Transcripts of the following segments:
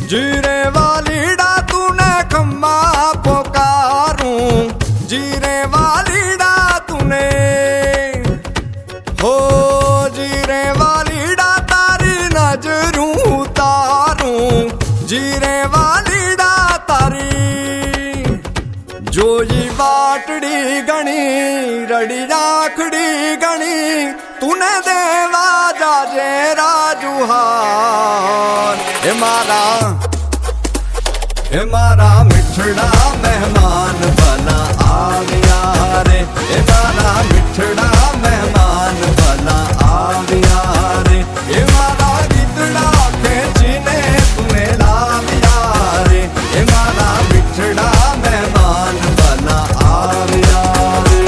जीरे वालीडा तूने खम्मा पुकारूं, जीरे वालीडा तूने हो, जीरे वालीडा तारी नजरूं तारूं, जीरे वालीडा तारी जोई बाटड़ी गणी रड़ी राखड़ी गणी तूने देवा जाजे राजुहार। ए मारा मिठड़ा मेहमान भला आ गया रे, ए मारा मिठड़ा मेहमान भला आ गया रे, ए मारा गीतड़ा खेचीने तूने ला दिया रे, ए मारा मिठड़ा मेहमान भला आ गया रे।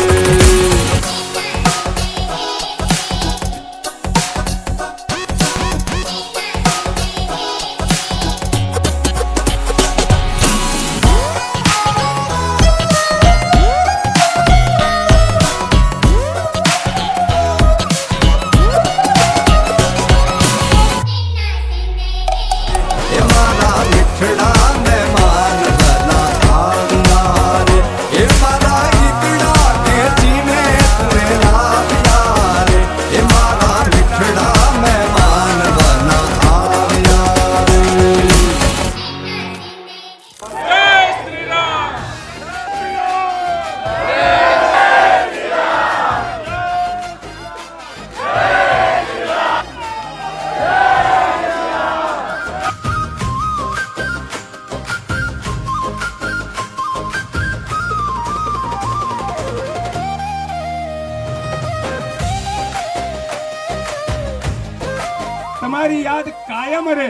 તમારી યાદ કાયમ રહે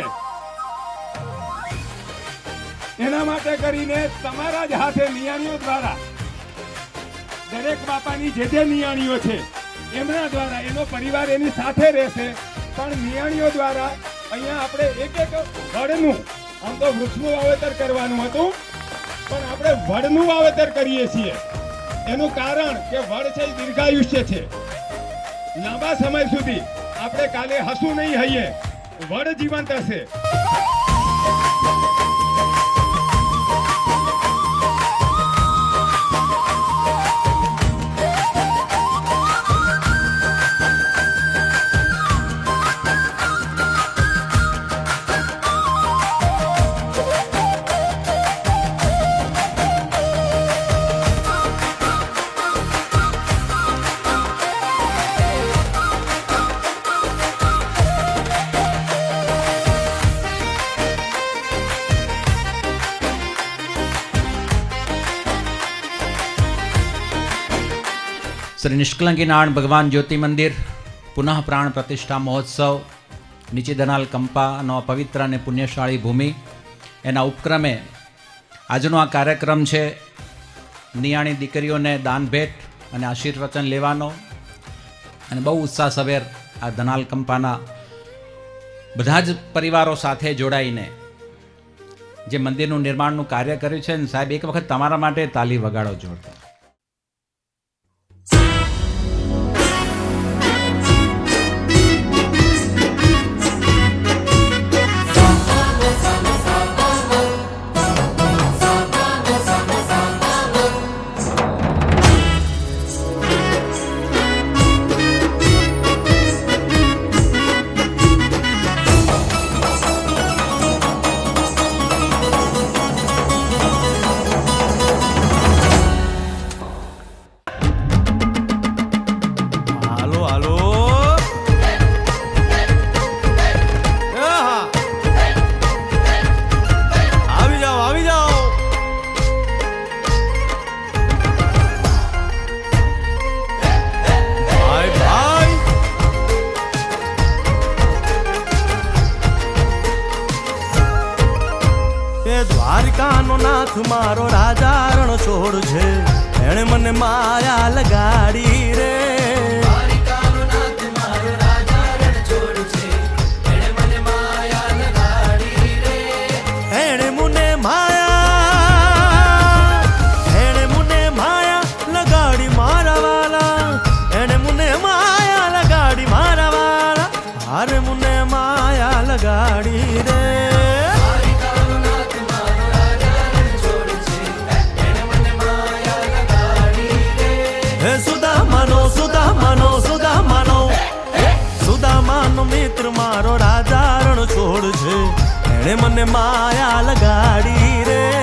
એના માટે કરીને તમારા જ હાથે નિયાણીઓ દ્વારા દરેક બાપાની જે નિયાણીઓ છે એમના દ્વારા એનો પરિવાર એની સાથે રહેશે, પણ નિયાણીઓ દ્વારા અહીંયા આપણે એક એક વડનું, આમ તો વૃક્ષનું વાવેતર કરવાનું હતું પણ આપણે વડનું વાવેતર કરીએ છીએ. એનું કારણ કે વડ છે દીર્ઘાયુષ્ય છે, લાંબા સમય સુધી આપણે કાલે હસું નહીં હઈએ, વડ જીવંત હશે. શ્રી નિષ્કલંકી નારાયણ ભગવાન જ્યોતિ મંદિર પુનઃ પ્રાણ પ્રતિષ્ઠા મહોત્સવ નીચે દનાલ કંપાનો પવિત્ર અને પુણ્યશાળી ભૂમિ એના ઉપક્રમે આજનો આ કાર્યક્રમ છે નિયાણી દીકરીઓને દાન ભેટ અને આશીર્વચન લેવાનો, અને બહુ ઉત્સાહસભેર આ દનાલ કંપાના બધા જ પરિવારો સાથે જોડાઈને જે મંદિરનું નિર્માણનું કાર્ય કર્યું છે. સાહેબ, એક વખત તમારા માટે તાલી વગાડો જોરદાર. દ્વારિકાનો નાથ મારો રાજા રણ છોડ છે, એણે મને માયા લગાડી રે. દ્વારિકાનો નાથ મારો રાજા રણ છોડ છે, અરે મને માયા લગાડી રે હે સુદામાનો સુદામાનો સુદામાનો સુદામાનો મિત્ર મારો રાજા રણ છોડ છે એણે મને માયા લગાડી રે